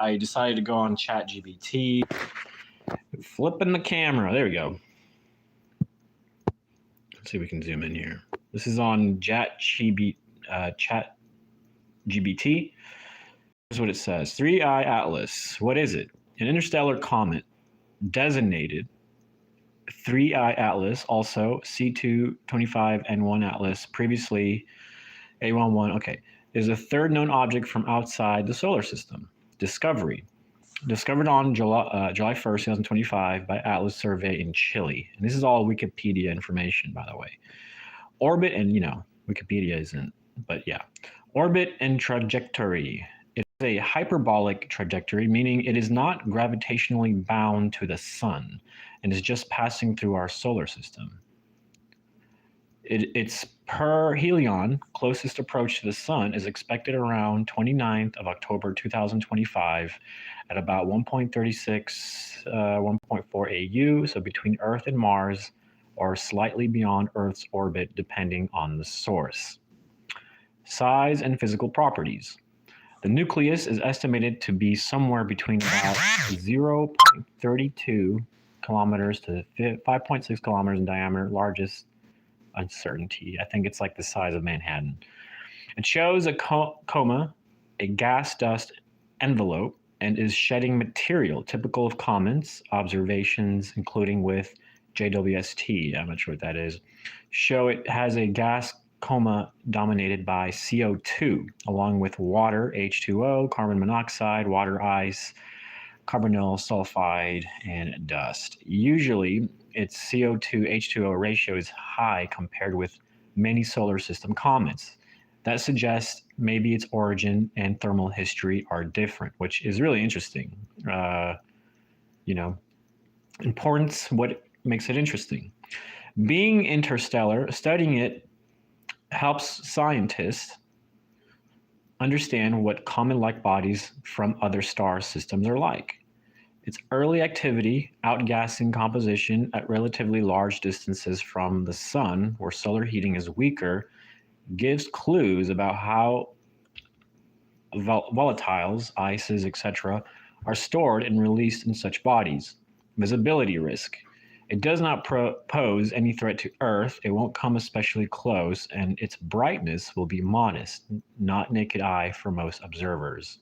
I decided to go on Chatgpt, flipping the camera. There we go. Let's see if we can zoom in here. This is on Chatgpt. Here's what it says. 3I Atlas. What is it? An interstellar comet designated 3I Atlas, also C225N1 Atlas, previously A11, okay, is a third known object from outside the solar system. Discovery. Discovered on July 1st, 2025 by Atlas Survey in Chile. And this is all Wikipedia information, by the way. Orbit, and Wikipedia isn't, but yeah. Orbit and trajectory. It is a hyperbolic trajectory, meaning it is not gravitationally bound to the sun and is just passing through our solar system. Its perihelion, closest approach to the sun, is expected around 29th of October 2025 at about 1.36, 1.4 AU, so between Earth and Mars, or slightly beyond Earth's orbit, depending on the source. Size and physical properties. The nucleus is estimated to be somewhere between about 0.32 kilometers to 5.6 kilometers in diameter, largest uncertainty. I think it's like the size of Manhattan. It shows a coma, a gas dust envelope, and is shedding material typical of comets. Observations, including with JWST, I'm not sure what that is, show it has a gas coma dominated by CO2, along with water, H2O, carbon monoxide, water ice, carbonyl sulfide, and dust. Usually, its CO2-H2O ratio is high compared with many solar system comets. That suggests maybe its origin and thermal history are different, which is really interesting. Importance, what makes it interesting. Being interstellar, studying it helps scientists understand what comet-like bodies from other star systems are like. Its early activity, outgassing composition at relatively large distances from the sun, where solar heating is weaker, gives clues about how volatiles, ices, etc., are stored and released in such bodies. Visibility risk. It does not pose any threat to Earth, it won't come especially close, and its brightness will be modest, not naked eye for most observers.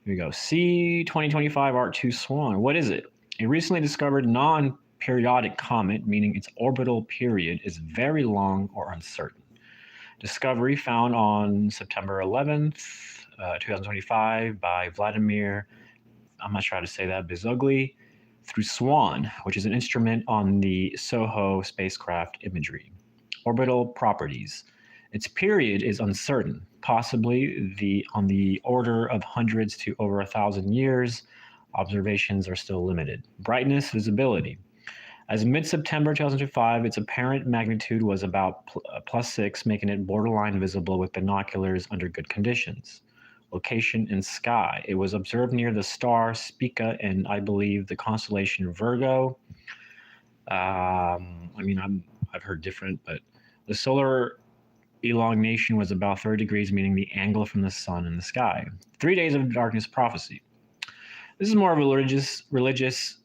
Here we go. C 2025 R2 SWAN. What is it? A recently discovered non-periodic comet, meaning its orbital period is very long or uncertain. Discovery found on September 11th, 2025 by Vladimir, I'm not sure how to say that, Bizogli, through SWAN, which is an instrument on the SOHO spacecraft imagery. Orbital properties. Its period is uncertain, possibly on the order of hundreds to over 1,000 years. Observations are still limited. Brightness, visibility. As mid-September 2005, its apparent magnitude was about +6, making it borderline visible with binoculars under good conditions. Location in sky. It was observed near the star Spica and I believe the constellation Virgo. I've heard different, but the solar elongation was about 30 degrees, meaning the angle from the sun in the sky. 3 days of darkness prophecy. This is more of a religious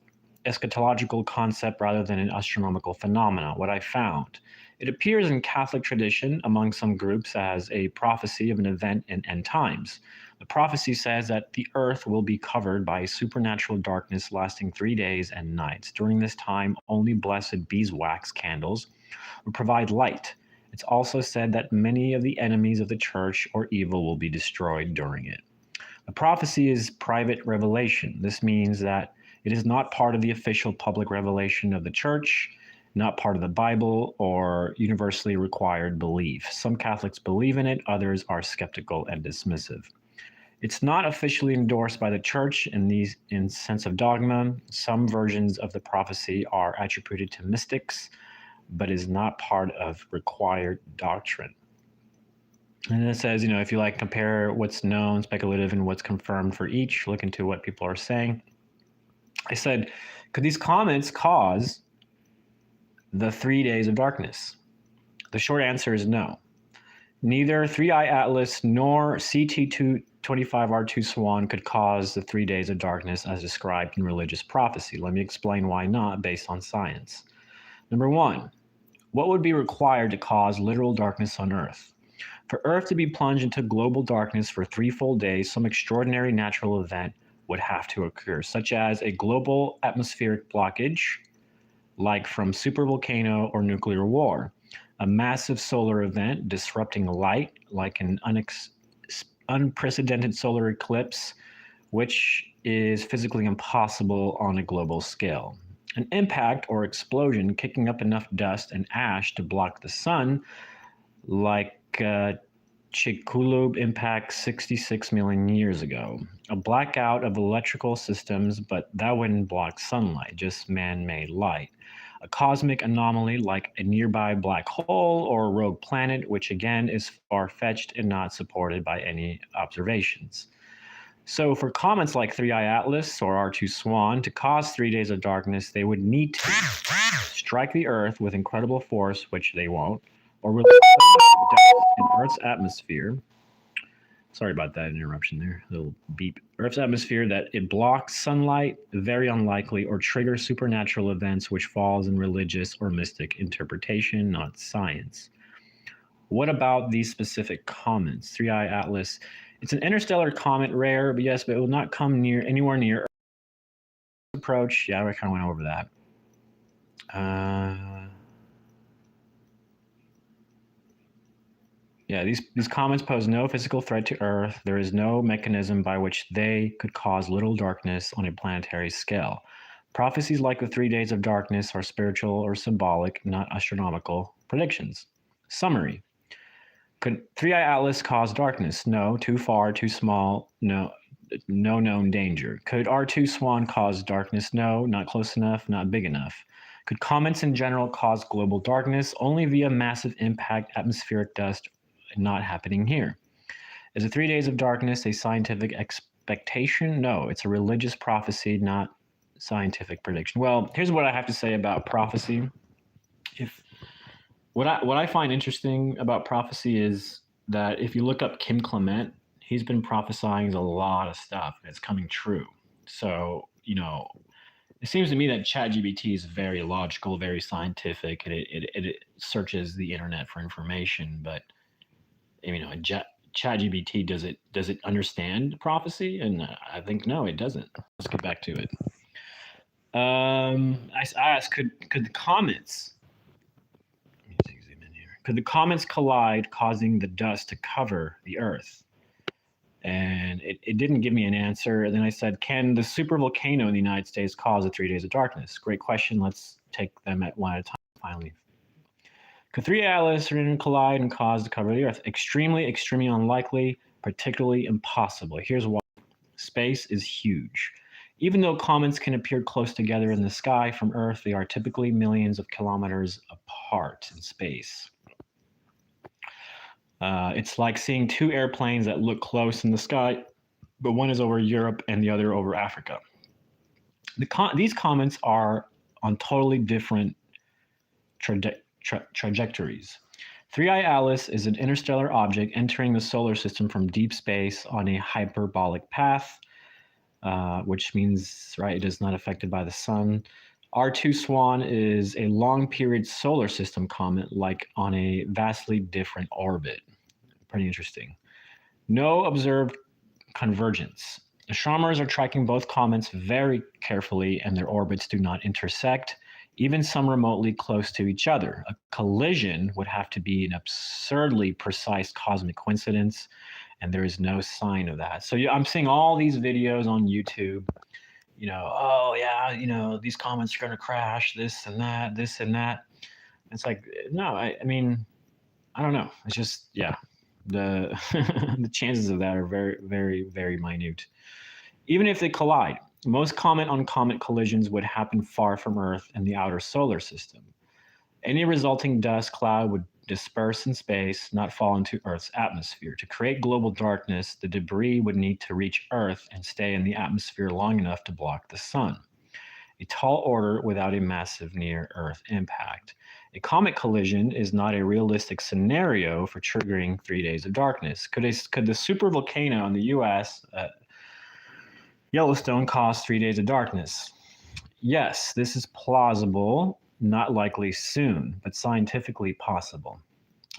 eschatological concept rather than an astronomical phenomenon. What I found. It appears in Catholic tradition among some groups as a prophecy of an event in end times. The prophecy says that the earth will be covered by supernatural darkness lasting 3 days and nights. During this time, only blessed beeswax candles will provide light. It's also said that many of the enemies of the church or evil will be destroyed during it. The prophecy is private revelation. This means that it is not part of the official public revelation of the church, not part of the Bible, or universally required belief. Some Catholics believe in it, others are skeptical and dismissive. It's not officially endorsed by the church in sense of dogma. Some versions of the prophecy are attributed to mystics, but is not part of required doctrine. And then it says, if you compare what's known, speculative, and what's confirmed for each, look into what people are saying. I said, could these comets cause the 3 days of darkness? The short answer is no. Neither 3I Atlas nor 25 R2 SWAN could cause the 3 days of darkness as described in religious prophecy. Let me explain why not based on science. Number one, what would be required to cause literal darkness on Earth? For Earth to be plunged into global darkness for 3 full days, some extraordinary natural event would have to occur, such as a global atmospheric blockage, like from supervolcano or nuclear war, a massive solar event disrupting light, like an unprecedented solar eclipse, which is physically impossible on a global scale. An impact or explosion kicking up enough dust and ash to block the sun, like Chicxulub impact 66 million years ago. A blackout of electrical systems, but that wouldn't block sunlight, just man-made light. A cosmic anomaly like a nearby black hole or a rogue planet, which again is far-fetched and not supported by any observations. So for comets like 3I Atlas or R2 SWAN to cause 3 days of darkness, they would need to strike the Earth with incredible force, which they won't, or release so much dust in Earth's atmosphere. Sorry about that interruption there, a little beep. Earth's atmosphere that it blocks sunlight, very unlikely, or triggers supernatural events, which falls in religious or mystic interpretation, not science. What about these specific comets? 3I Atlas. It's an interstellar comet, rare, but yes, but it will not come anywhere near Earth's approach. Yeah, I kind of went over that. Yeah, these comets pose no physical threat to Earth. There is no mechanism by which they could cause little darkness on a planetary scale. Prophecies like the 3 days of darkness are spiritual or symbolic, not astronomical predictions. Summary. Could 3I Atlas cause darkness? No. Too far, too small? No. No known danger. Could R2 SWAN cause darkness? No. Not close enough, not big enough. Could comets in general cause global darkness? Only via massive impact atmospheric dust, not happening here. Is the 3 days of darkness a scientific expectation? No. It's a religious prophecy, not scientific prediction. Well, here's what I have to say about prophecy. What I find interesting about prophecy is that if you look up Kim Clement, he's been prophesying a lot of stuff and it's coming true. So, it seems to me that Chatgpt is very logical, very scientific, and it searches the internet for information. But Chatgpt does it understand prophecy? And I think no, it doesn't. Let's get back to it. I asked, could the comets? Could the comets collide, causing the dust to cover the Earth? And it didn't give me an answer. And then I said, can the supervolcano in the United States cause the 3 days of darkness? Great question. Let's take them one at a time, finally. Could 3 Atlas collide and cause the cover of the Earth? Extremely, extremely unlikely, particularly impossible. Here's why. Space is huge. Even though comets can appear close together in the sky from Earth, they are typically millions of kilometers apart in space. It's like seeing two airplanes that look close in the sky, but one is over Europe and the other over Africa. These comets are on totally different trajectories. 3I Atlas is an interstellar object entering the solar system from deep space on a hyperbolic path, which means, it is not affected by the sun. R2 SWAN is a long-period solar system comet, like on a vastly different orbit. Pretty interesting. No observed convergence. Astronomers are tracking both comets very carefully, and their orbits do not intersect, even some remotely close to each other. A collision would have to be an absurdly precise cosmic coincidence, and there is no sign of that. So I'm seeing all these videos on YouTube, these comets are going to crash, this and that, this and that. It's like, no, I mean, I don't know. It's just, the the chances of that are very, very, very minute. Even if they collide, most comet-on-comet collisions would happen far from Earth and the outer solar system. Any resulting dust cloud would disperse in space, not fall into Earth's atmosphere. To create global darkness, the debris would need to reach Earth and stay in the atmosphere long enough to block the sun. a tall order without a massive near-Earth impact. A comet collision is not a realistic scenario for triggering 3 days of darkness. Could the supervolcano in the U.S., Yellowstone, cause 3 days of darkness? Yes, this is plausible, not likely soon, but scientifically possible.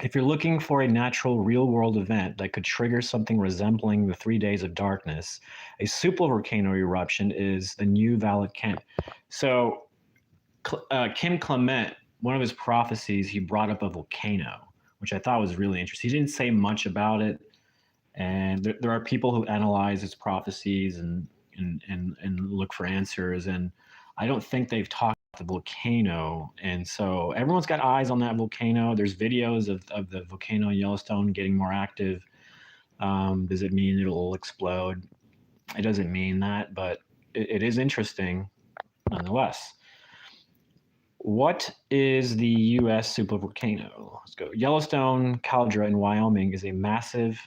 If you're looking for a natural real-world event that could trigger something resembling the 3 days of darkness, a supervolcano eruption is the new valid candidate. So Kim Clement, one of his prophecies, he brought up a volcano, which I thought was really interesting. He didn't say much about it, and there are people who analyze his prophecies and look for answers, and I don't think they've talked about the volcano. And so everyone's got eyes on that volcano. There's videos of the volcano in Yellowstone getting more active. Does it mean it'll explode? It doesn't mean that, but it is interesting nonetheless. What is the U.S. supervolcano? Let's go. Yellowstone Caldera in Wyoming is a massive.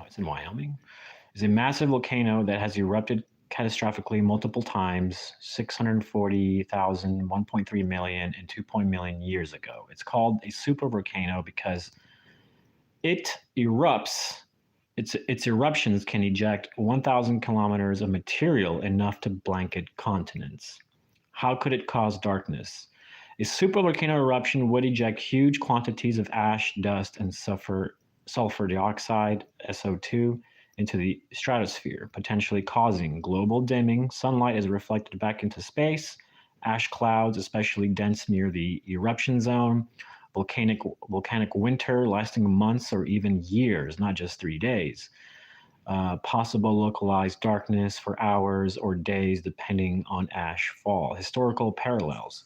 It's in Wyoming. Is a massive volcano that has erupted catastrophically multiple times, 640,000, 1.3 million, and 2 million years ago. It's called a supervolcano because it erupts. Its eruptions can eject 1,000 kilometers of material, enough to blanket continents. How could it cause darkness? A supervolcano eruption would eject huge quantities of ash, dust, and sulfur dioxide, SO2, into the stratosphere, potentially causing global dimming. Sunlight is reflected back into space. Ash clouds, especially dense near the eruption zone. Volcanic winter lasting months or even years, not just 3 days. Possible localized darkness for hours or days, depending on ash fall. Historical parallels.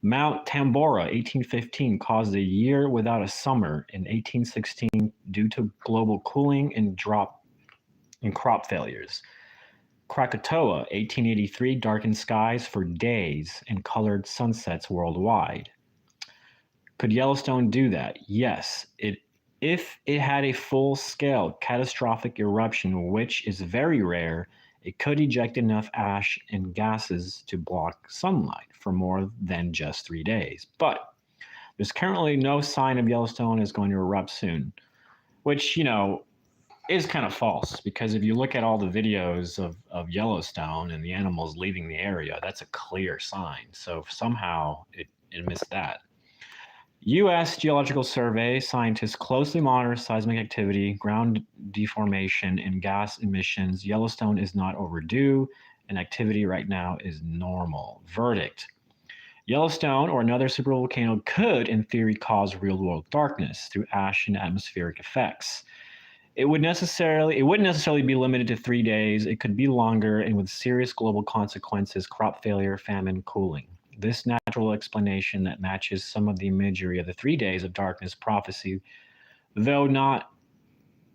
Mount Tambora, 1815, caused a year without a summer in 1816 due to global cooling and crop failures. Krakatoa, 1883, darkened skies for days and colored sunsets worldwide. Could Yellowstone do that? Yes. If it had a full-scale catastrophic eruption, which is very rare, it could eject enough ash and gases to block sunlight for more than just 3 days. But there's currently no sign of Yellowstone is going to erupt soon, which, is kind of false, because if you look at all the videos of Yellowstone and the animals leaving the area, that's a clear sign. So somehow it missed that. U.S. Geological Survey scientists closely monitor seismic activity, ground deformation, and gas emissions. Yellowstone is not overdue, and activity right now is normal. Verdict. Yellowstone or another supervolcano could, in theory, cause real-world darkness through ash and atmospheric effects. It wouldn't necessarily be limited to 3 days. It could be longer and with serious global consequences: crop failure, famine, cooling. This natural explanation that matches some of the imagery of the 3 days of darkness prophecy, though not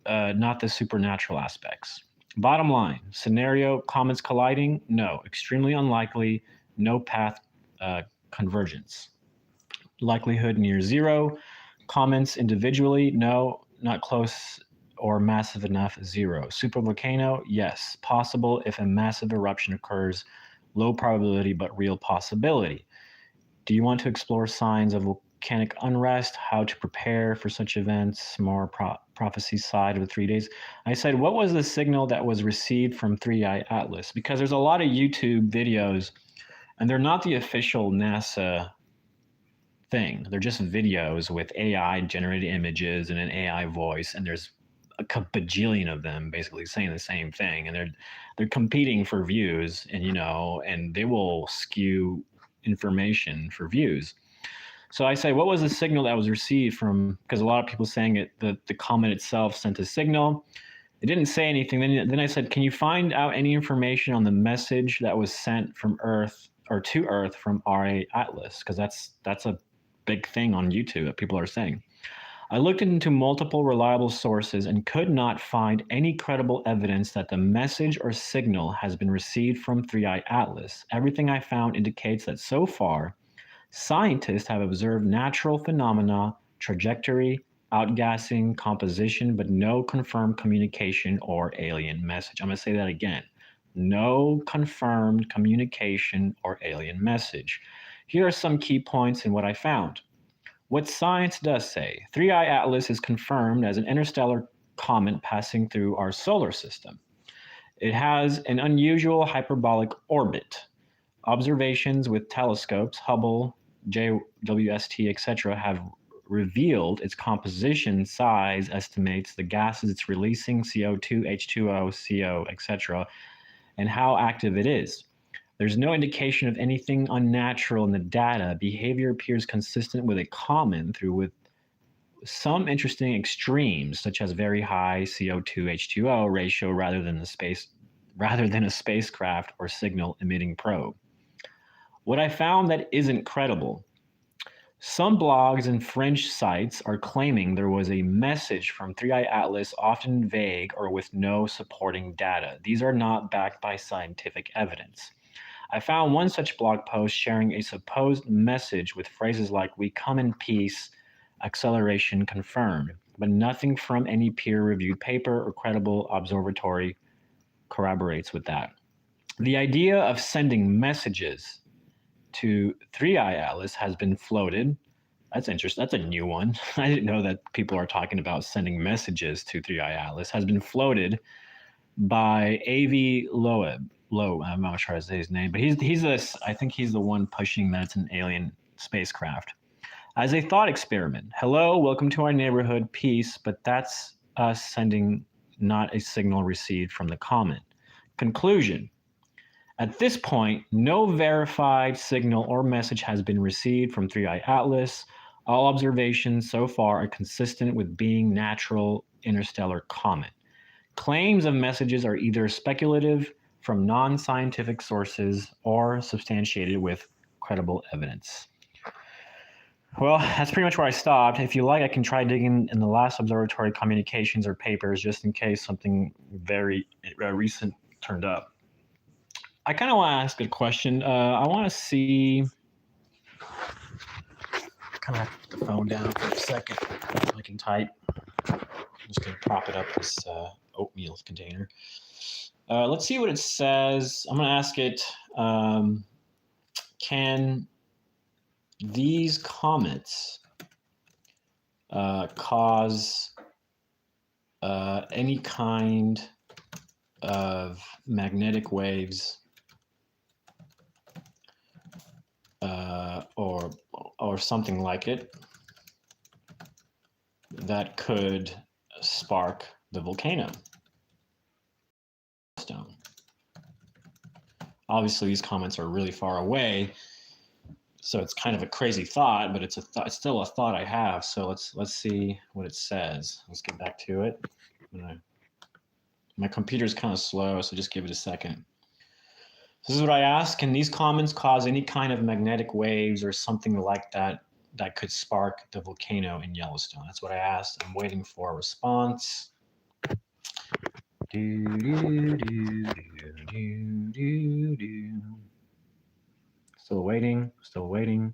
the supernatural aspects. Bottom line, scenario: comets colliding? No. Extremely unlikely. No path convergence. Likelihood near zero. Comets individually? No. Not close or massive enough? Zero. Supervolcano? Yes. Possible if a massive eruption occurs. Low probability, but real possibility. Do you want to explore signs of volcanic unrest? How to prepare for such events? More prophecy side of the 3 days. I said, what was the signal that was received from 3i Atlas? Because there's a lot of YouTube videos, and they're not the official NASA thing. They're just videos with AI generated images and an AI voice, and there's a bajillion of them basically saying the same thing, and they're competing for views, and they will skew information for views. So I say, what was the signal that was received from, because a lot of people saying it, the comet itself sent a signal. It didn't say anything. Then I said, can you find out any information on the message that was sent from Earth or to Earth from R2 Atlas? Because that's a big thing on YouTube that people are saying. I looked into multiple reliable sources and could not find any credible evidence that the message or signal has been received from 3i Atlas. Everything I found indicates that so far, scientists have observed natural phenomena, trajectory, outgassing, composition, but no confirmed communication or alien message. I'm going to say that again. No confirmed communication or alien message. Here are some key points in what I found. What science does say: 3I Atlas is confirmed as an interstellar comet passing through our solar system. It has an unusual hyperbolic orbit. Observations with telescopes, Hubble, JWST, etc., have revealed its composition, size, estimates the gases it's releasing, CO2, H2O, CO, etc., and how active it is. There's no indication of anything unnatural in the data. Behavior appears consistent with a comet through with some interesting extremes, such as very high CO2 H2O ratio rather than a spacecraft or signal emitting probe. What I found that isn't credible: some blogs and French sites are claiming there was a message from 3I Atlas, often vague or with no supporting data. These are not backed by scientific evidence. I found one such blog post sharing a supposed message with phrases like "we come in peace, acceleration confirmed," but nothing from any peer-reviewed paper or credible observatory corroborates with that. The idea of sending messages to 3I Atlas has been floated. That's interesting. That's a new one. I didn't know that people are talking about sending messages to 3I Atlas. Has been floated by A.V. Loeb. I'm not sure how to say his name, but I think he's the one pushing that it's an alien spacecraft. As a thought experiment: hello, welcome to our neighborhood, peace, but that's us sending, not a signal received from the comet. Conclusion: at this point, no verified signal or message has been received from 3I Atlas. All observations so far are consistent with being natural interstellar comet. Claims of messages are either speculative from non-scientific sources or substantiated with credible evidence. Well, that's pretty much where I stopped. If you like, I can try digging in the last observatory communications or papers just in case something very recent turned up. I kind of want to ask a question. I want to see. Kind of have to put the phone down for a second so I can type. I'm just going to prop it up this oatmeal container. Let's see what it says. I'm going to ask it, can these comets cause any kind of magnetic waves or something like it that could spark the volcano? Obviously, these comments are really far away, so it's kind of a crazy thought, but it's still a thought I have. So let's see what it says. Let's get back to it. My computer's kind of slow, so just give it a second. This is what I asked: can these comments cause any kind of magnetic waves or something like that that could spark the volcano in Yellowstone? That's what I asked. I'm waiting for a response. Still waiting, still waiting.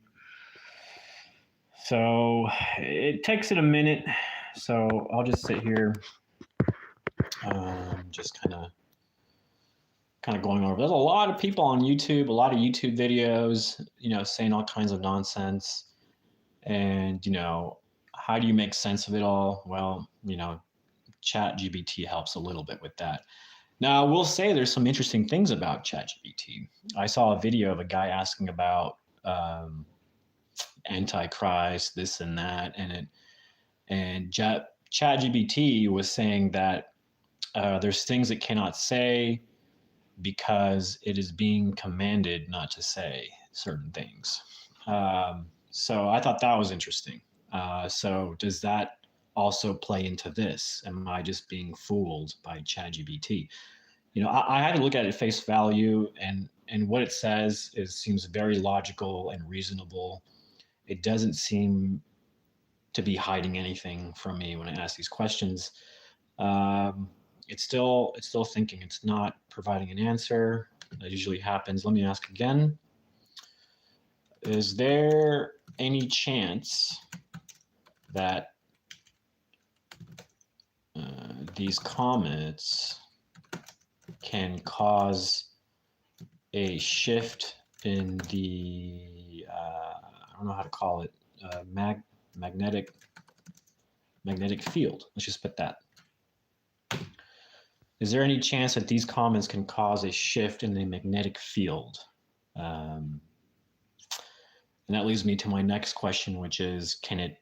So it takes it a minute. So I'll just sit here, just kind of going over. There's a lot of people on YouTube, a lot of YouTube videos, saying all kinds of nonsense. And, how do you make sense of it all? Well, Chatgpt helps a little bit with that. Now, I will say there's some interesting things about Chatgpt. I saw a video of a guy asking about Antichrist, this and that, and Chatgpt was saying that there's things it cannot say because it is being commanded not to say certain things. So I thought that was interesting. So does that also play into this? Am I just being fooled by ChatGPT? I had to look at it at face value, and what it says seems very logical and reasonable. It doesn't seem to be hiding anything from me when I ask these questions. It's still thinking. It's not providing an answer. That usually happens. Let me ask again. Is there any chance that these comets can cause a shift in the I don't know how to call it, magnetic field. Let's just put that. Is there any chance that these comets can cause a shift in the magnetic field? And that leads me to my next question, which is, can it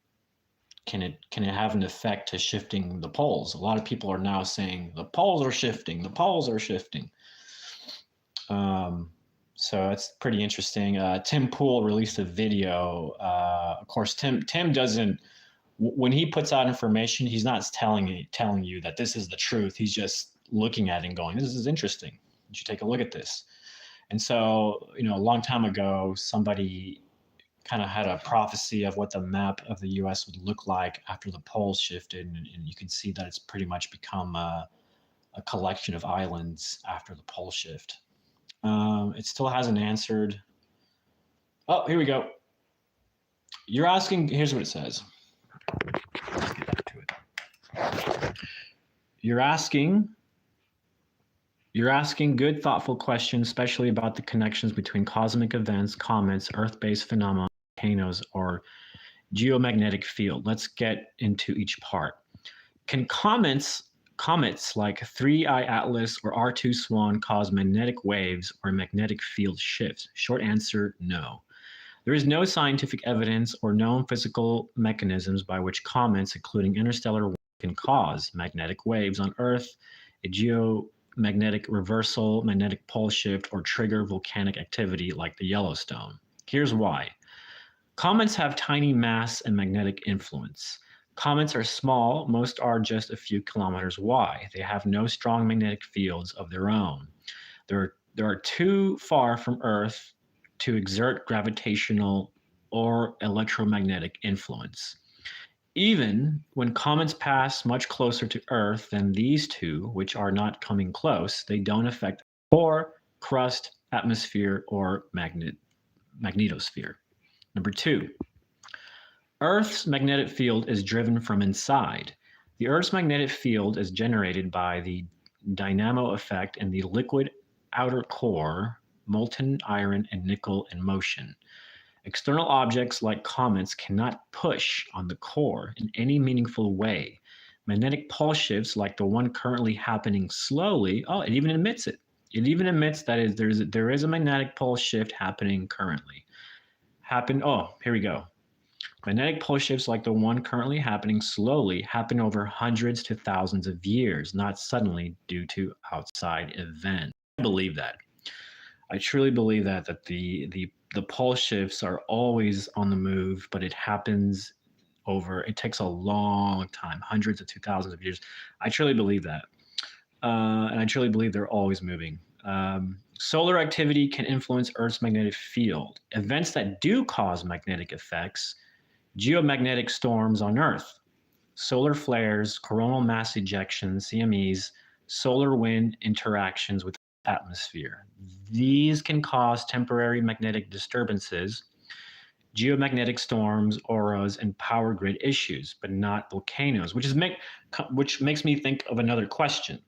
have an effect to shifting the poles? A lot of people are now saying the poles are shifting. The poles are shifting. So it's pretty interesting. Tim Pool released a video. Of course, Tim doesn't. When he puts out information, he's not telling you that this is the truth. He's just looking at it and going, "This is interesting. You should take a look at this." And so, a long time ago, somebody kind of had a prophecy of what the map of the U.S. would look like after the poles shifted, and you can see that it's pretty much become a collection of islands after the pole shift. It still hasn't answered. Oh, here we go. You're asking, here's what it says. Let's get back to it. You're asking good, thoughtful questions, especially about the connections between cosmic events, comets, Earth-based phenomena, volcanoes, or geomagnetic field. Let's get into each part. Can comets like 3I Atlas or R2 SWAN cause magnetic waves or magnetic field shifts? Short answer, no. There is no scientific evidence or known physical mechanisms by which comets, including interstellar, can cause magnetic waves on Earth, a geomagnetic reversal, magnetic pole shift, or trigger volcanic activity like the Yellowstone. Here's why. Comets have tiny mass and magnetic influence. Comets are small. Most are just a few kilometers wide. They have no strong magnetic fields of their own. They are too far from Earth to exert gravitational or electromagnetic influence. Even when comets pass much closer to Earth than these two, which are not coming close, they don't affect core, crust, atmosphere, or magnetosphere. Number 2, Earth's magnetic field is driven from inside. The Earth's magnetic field is generated by the dynamo effect in the liquid outer core, molten iron and nickel in motion. External objects like comets cannot push on the core in any meaningful way. Magnetic pole shifts like the one currently happening slowly, it even admits it. It even admits that there is a magnetic pole shift happening currently. Here we go. Magnetic pole shifts like the one currently happening slowly happen over hundreds to thousands of years, not suddenly due to outside events. I believe that. I truly believe that the pole shifts are always on the move, but it takes a long time, hundreds to thousands of years. I truly believe that. And I truly believe they're always moving. Solar activity can influence Earth's magnetic field. Events that do cause magnetic effects: geomagnetic storms on Earth, solar flares, coronal mass ejections, CMEs, solar wind interactions with the atmosphere. These can cause temporary magnetic disturbances, geomagnetic storms, auroras, and power grid issues, but not volcanoes, which makes me think of another question.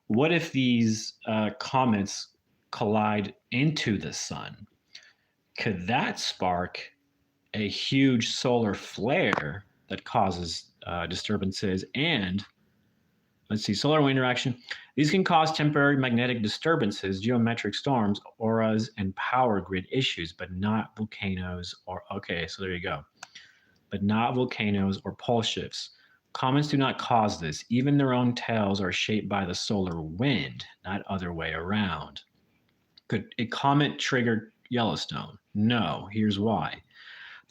What if these comets collide into the sun? Could that spark a huge solar flare that causes disturbances? And let's see, solar wind interaction. These can cause temporary magnetic disturbances, geometric storms, auroras, and power grid issues, but not volcanoes so there you go. But not volcanoes or pole shifts. Comets do not cause this. Even their own tails are shaped by the solar wind, not other way around. Could a comet trigger Yellowstone? No. Here's why.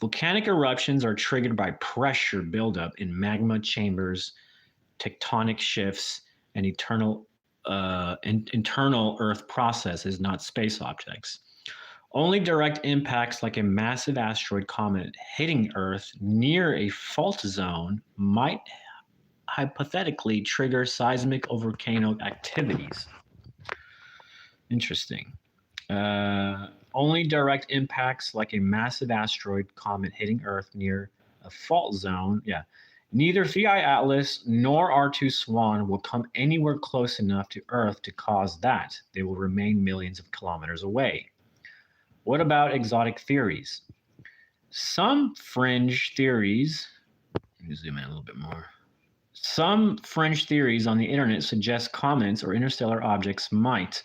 Volcanic eruptions are triggered by pressure buildup in magma chambers, tectonic shifts, and internal Earth processes, not space objects. Only direct impacts like a massive asteroid comet hitting Earth near a fault zone might hypothetically trigger seismic or volcano activities. Interesting. Only direct impacts like a massive asteroid comet hitting Earth near a fault zone, Neither 3I Atlas nor R2 SWAN will come anywhere close enough to Earth to cause that. They will remain millions of kilometers away. What about exotic theories? Some fringe theories, let me zoom in a little bit more. Some fringe theories on the internet suggest comets or interstellar objects might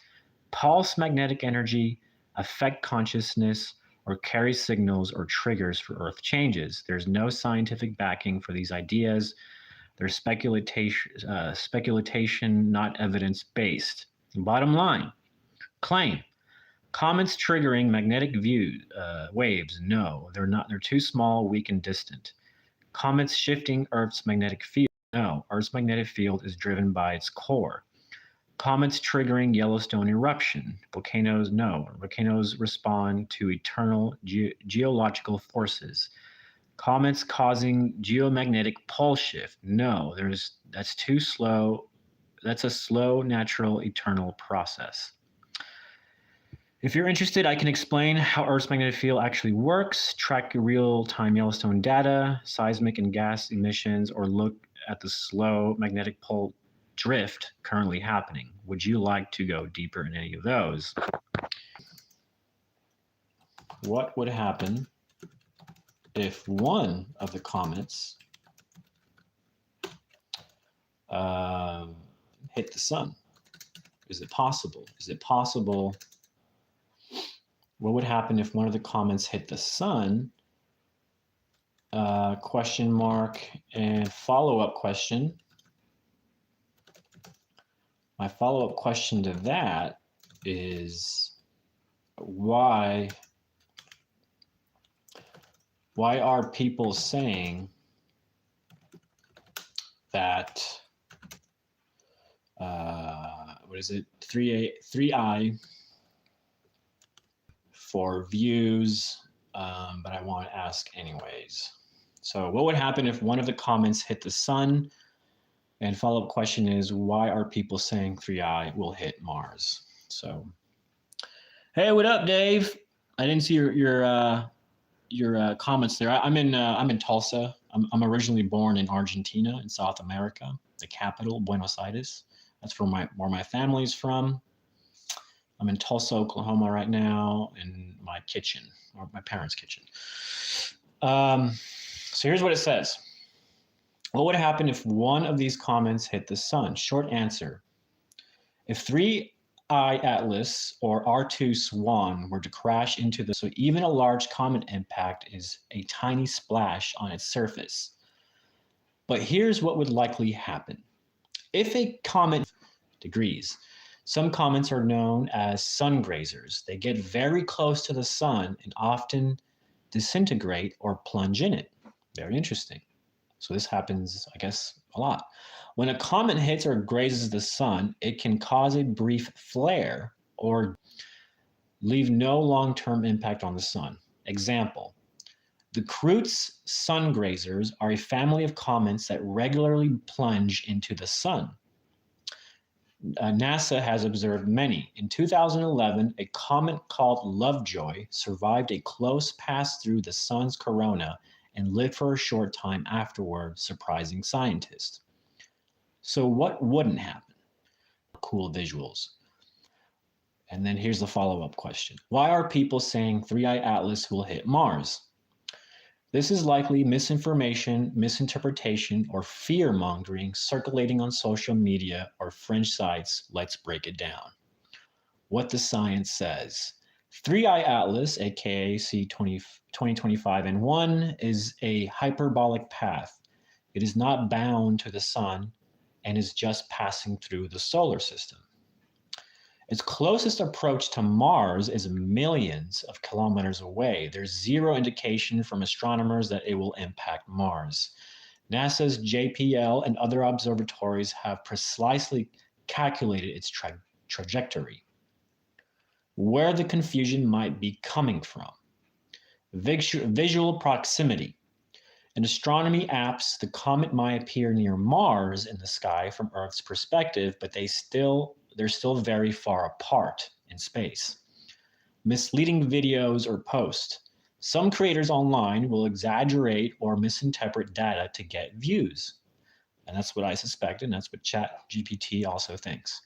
pulse magnetic energy, affect consciousness, or carry signals or triggers for Earth changes. There's no scientific backing for these ideas. They're speculation, not evidence-based. Bottom line, claim. Comets triggering magnetic waves, no, they're not. They're too small, weak, and distant. Comets shifting Earth's magnetic field, no. Earth's magnetic field is driven by its core. Comets triggering Yellowstone eruption. Volcanoes, no. Volcanoes respond to eternal geological forces. Comets causing geomagnetic pole shift. No, that's too slow. That's a slow, natural, eternal process. If you're interested, I can explain how Earth's magnetic field actually works, track real-time Yellowstone data, seismic and gas emissions, or look at the slow magnetic pole drift currently happening. Would you like to go deeper in any of those? What would happen if one of the comets hit the sun? Is it possible? Is it possible? What would happen if one of the comets hit the sun? Question mark and follow-up question. My follow-up question to that is why are people saying that what is it, 3I for views, but I want to ask anyways. So what would happen if one of the comets hit the sun? And follow-up question is, why are people saying 3I will hit Mars? So, hey, what up, Dave? I didn't see your comments there. I'm in Tulsa. I'm originally born in Argentina in South America, the capital, Buenos Aires. That's where my family's from. I'm in Tulsa, Oklahoma right now in my kitchen, or my parents' kitchen. So here's what it says. What would happen if one of these comets hit the sun? Short answer. If 3I Atlas or R2 SWAN were to crash into so even a large comet impact is a tiny splash on its surface. But here's what would likely happen. If a comet degrees, some comets are known as sun grazers. They get very close to the sun and often disintegrate or plunge in it. Very interesting. So this happens, I guess, a lot. When a comet hits or grazes the sun, it can cause a brief flare or leave no long-term impact on the sun. Example, the Kreutz sun grazers are a family of comets that regularly plunge into the sun. NASA has observed many. In 2011, a comet called Lovejoy survived a close pass through the sun's corona and lived for a short time afterward, surprising scientists. So what wouldn't happen? Cool visuals. And then here's the follow-up question. Why are people saying 3I Atlas will hit Mars? This is likely misinformation, misinterpretation, or fear-mongering circulating on social media or fringe sites. Let's break it down. What the science says. 3I Atlas, aka C2025N1, is a hyperbolic path. It is not bound to the sun and is just passing through the solar system. Its closest approach to Mars is millions of kilometers away. There's zero indication from astronomers that it will impact Mars. NASA's JPL and other observatories have precisely calculated its trajectory. Where the confusion might be coming from. Visual proximity. In astronomy apps, the comet might appear near Mars in the sky from Earth's perspective, but they're still very far apart in space. Misleading videos or posts. Some creators online will exaggerate or misinterpret data to get views. And that's what I suspect, and that's what Chatgpt also thinks.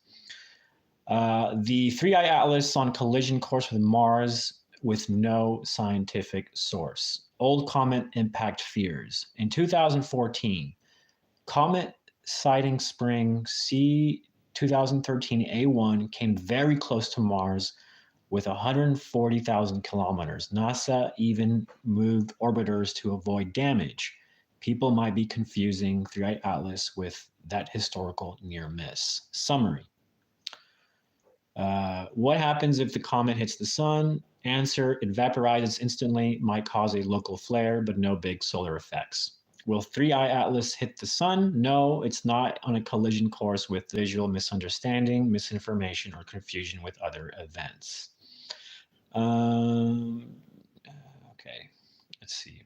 The 3i Atlas on collision course with Mars with no scientific source. Old comet impact fears. In 2014, Comet Siding Spring C 2013 A1 came very close to Mars with 140,000 kilometers. NASA even moved orbiters to avoid damage. People might be confusing 3i Atlas with that historical near miss. Summary. What happens if the comet hits the sun? Answer, it vaporizes instantly, might cause a local flare, but no big solar effects. Will 3i Atlas hit the sun? No, it's not on a collision course with visual misunderstanding, misinformation, or confusion with other events. Okay, let's see.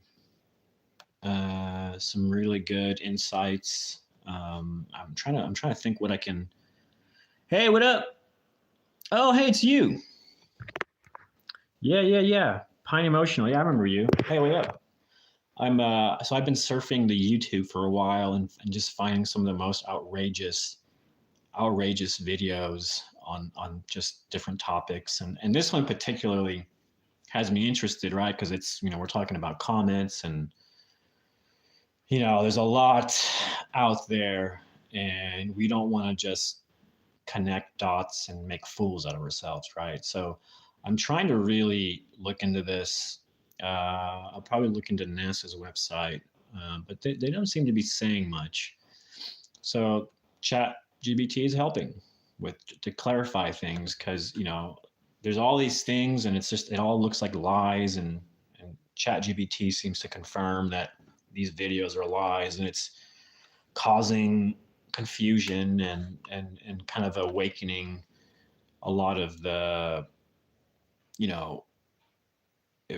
Some really good insights. I'm trying to think what I can. Hey, what up? Oh, hey, it's you. Yeah. Pine Emotional. Yeah, I remember you. Hey, what up? So I've been surfing the YouTube for a while and just finding some of the most outrageous videos on just different topics. And this one particularly has me interested, right? Because it's, we're talking about comets and, there's a lot out there and we don't want to just connect dots and make fools out of ourselves, right? So I'm trying to really look into this. I'll probably look into NASA's website, but they don't seem to be saying much. So ChatGPT is helping to clarify things because, there's all these things and it all looks like lies, and ChatGPT seems to confirm that these videos are lies, and it's causing confusion and kind of awakening a lot of the,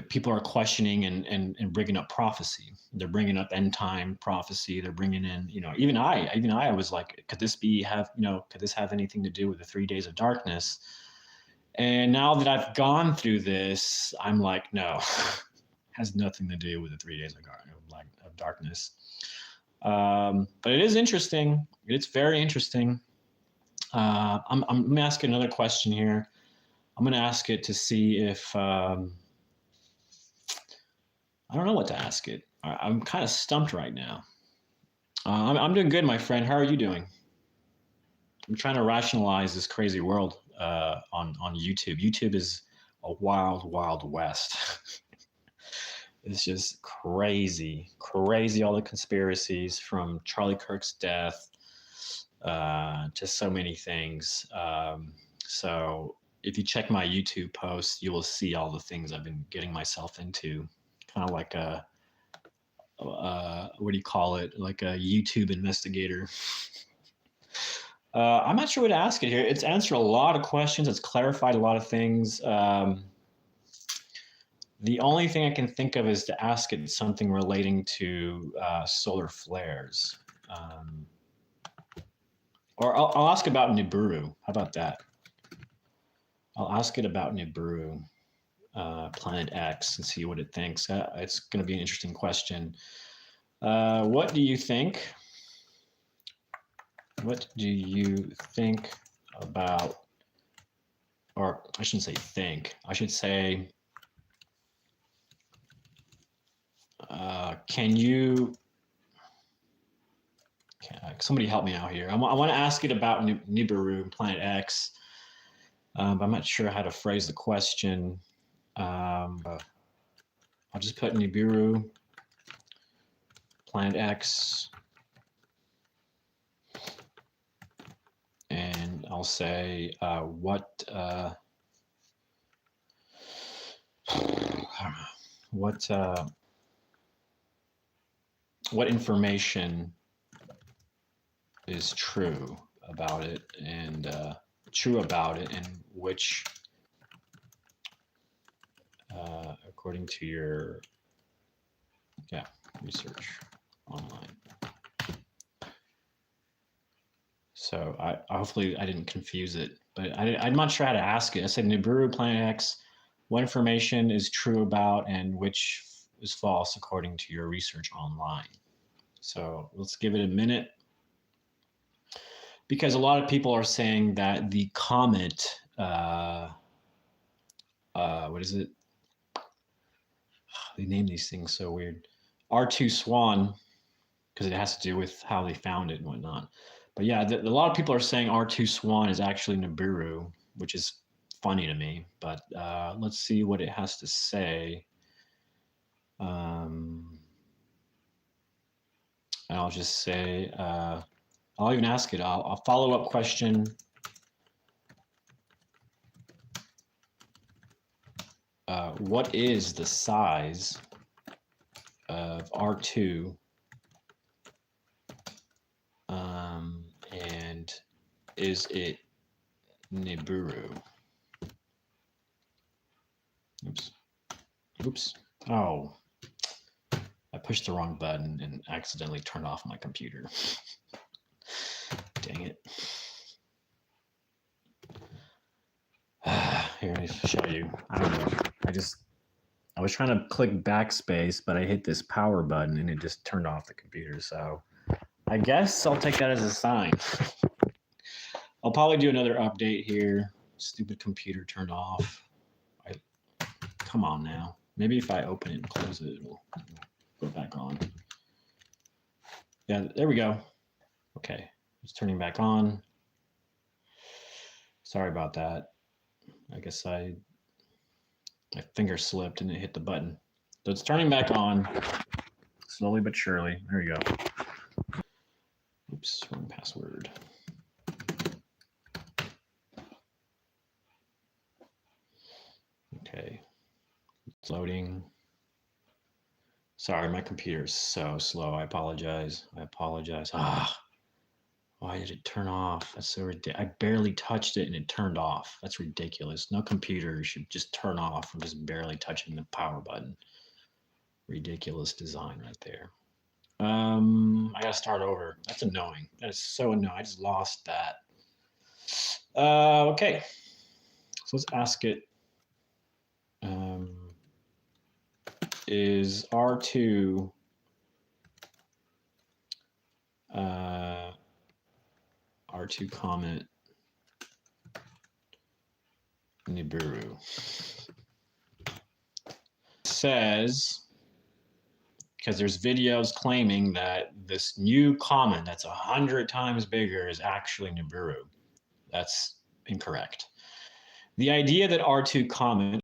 people are questioning and bringing up prophecy. They're bringing up end time prophecy. They're bringing in, even I was like, could this have anything to do with the 3 days of darkness? And now that I've gone through this, I'm like, no, has nothing to do with the 3 days of darkness. But it is interesting. It's very interesting. I'm going to ask another question here. I'm going to ask it to see if, I don't know what to ask it. I'm kind of stumped right now. I'm doing good, my friend. How are you doing? I'm trying to rationalize this crazy world on YouTube. YouTube is a wild, wild west. It's just crazy. All the conspiracies from Charlie Kirk's death to so many things. So if you check my YouTube posts, you will see all the things I've been getting myself into. Kind of like what do you call it? Like a YouTube investigator. I'm not sure what to ask it here. It's answered a lot of questions. It's clarified a lot of things. The only thing I can think of is to ask it something relating to solar flares. Or I'll ask about Nibiru. How about that? I'll ask it about Nibiru, Planet X, and see what it thinks. It's going to be an interesting question. What do you think? What do you think about, or I shouldn't say think, I should say, somebody help me out here. I want to ask it about Nibiru, Planet X, but I'm not sure how to phrase the question. I'll just put Nibiru, Planet X, and I'll say what information is true about it, and which, according to your research online. So hopefully I didn't confuse it, but I'm not sure how to ask it. I said Nibiru, Planet X, what information is true about and which is false according to your research online. So let's give it a minute, because a lot of people are saying that the comet, what is it? They name these things so weird. R2 SWAN, because it has to do with how they found it and whatnot. But yeah, a lot of people are saying R2 SWAN is actually Nibiru, which is funny to me. But let's see what it has to say. I'll just say, I'll even ask it. I'll follow up question. What is the size of R2? And is it Nibiru? Oops. Oops. Oh, I pushed the wrong button and accidentally turned off my computer. Dang it. Here, let me show you. I don't know. I was trying to click backspace, but I hit this power button and it just turned off the computer. So I guess I'll take that as a sign. I'll probably do another update here. Stupid computer turned off. Come on now. Maybe if I open it and close it, it'll go back on. Yeah, there we go. Okay, it's turning back on. Sorry about that. I guess my finger slipped and it hit the button. So it's turning back on, slowly but surely. There you go. Oops, wrong password. Okay, it's loading. Sorry, my computer is so slow. I apologize. Why did it turn off? That's so ridiculous. I barely touched it and it turned off. That's ridiculous. No computer should just turn off from just barely touching the power button. Ridiculous design right there. I gotta start over. That's annoying. That is so annoying. I just lost that. Okay. So let's ask it. Is R2 R2 Comet Nibiru? Says, because there's videos claiming that this new comet that's 100 times bigger is actually Nibiru. That's incorrect. The idea that R2 Comet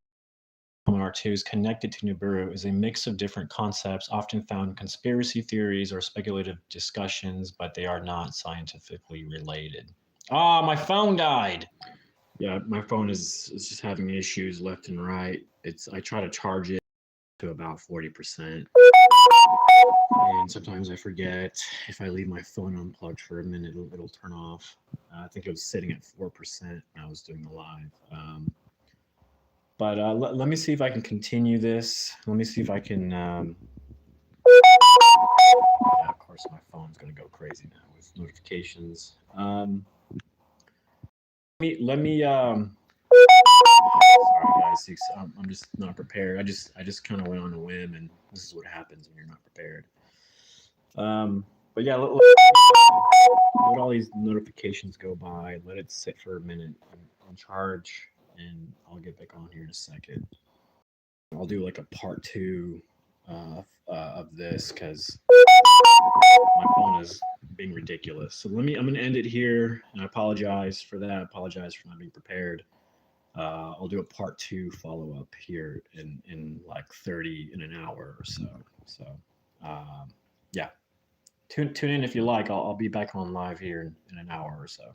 R2 is connected to Nibiru is a mix of different concepts, often found in conspiracy theories or speculative discussions, but they are not scientifically related. Ah, my phone died. Yeah, my phone is just having issues left and right. I try to charge it to about 40%. And sometimes I forget. If I leave my phone unplugged for a minute, it'll turn off. I think it was sitting at 4% when I was doing the live. But let me see if I can continue this. Let me see if I can. Yeah, of course, my phone's going to go crazy now with notifications. Let me. Sorry, guys. I'm just not prepared. I just kind of went on a whim, and this is what happens when you're not prepared. But yeah, let all these notifications go by. Let it sit for a minute and charge, and I'll get back on here in a second. I'll do like a part 2 of this because my phone is being ridiculous. So I'm going to end it here, and I apologize for that. I apologize for not being prepared. I'll do a part 2 follow up here in like in an hour or so. So yeah, tune in if you like. I'll be back on live here in an hour or so.